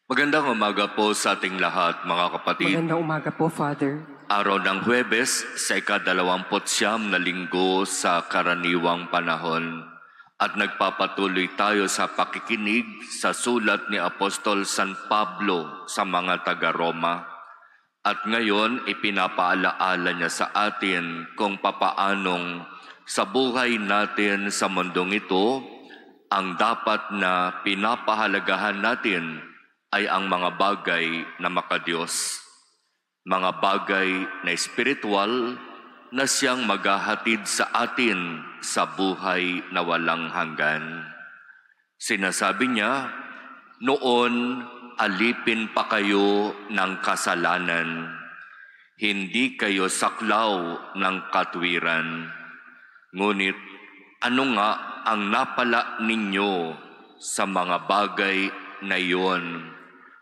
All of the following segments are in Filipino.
Magandang umaga po sa ating lahat, mga kapatid. Magandang umaga po, Father. Araw ng Huwebes sa ika-29 na linggo sa karaniwang panahon at nagpapatuloy tayo sa pakikinig sa sulat ni Apostol San Pablo sa mga taga-Roma. At ngayon, ipinapaalaala niya sa atin kung papaanong sa buhay natin sa mundong ito, ang dapat na pinapahalagahan natin ay ang mga bagay na makadiyos. Mga bagay na espiritual na siyang maghahatid sa atin sa buhay na walang hanggan. Sinasabi niya, noon alipin pa kayo ng kasalanan, hindi kayo saklaw ng katwiran. Ngunit ano nga ang napala ninyo sa mga bagay na iyon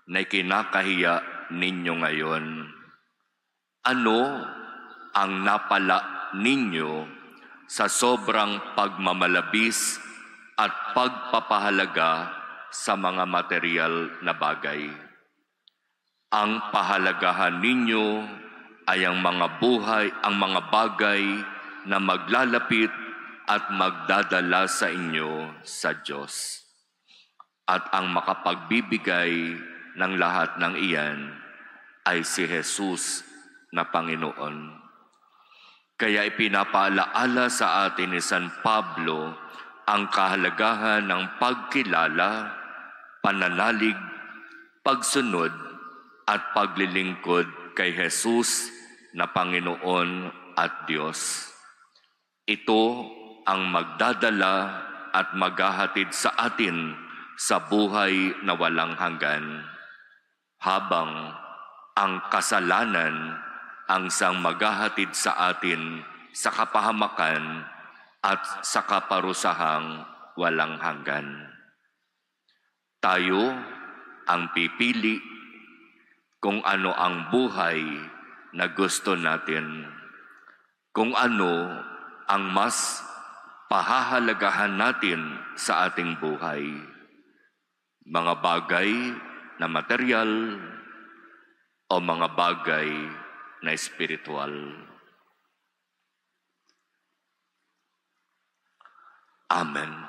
na kinakahiya ninyo ngayon? Ano ang napala ninyo sa sobrang pagmamalabis at pagpapahalaga sa mga material na bagay? Ang pahalagahan ninyo ay ang mga mga bagay na maglalapit at magdadala sa inyo sa Diyos. At ang makapagbibigay ng lahat ng iyan ay si Jesus na Panginoon. Kaya ipinapaalaala sa atin ni San Pablo ang kahalagahan ng pagkilala, pananalig, pagsunod at paglilingkod kay Jesus na Panginoon at Diyos. Ito ang magdadala at maghahatid sa atin sa buhay na walang hanggan. Habang ang kasalanan ang siyang maghahatid sa atin sa kapahamakan at sa kaparusahang walang hanggan. Tayo ang pipili kung ano ang buhay na gusto natin, kung ano ang mas pahahalagahan natin sa ating buhay. Mga bagay na material o mga bagay na espiritual. Amen.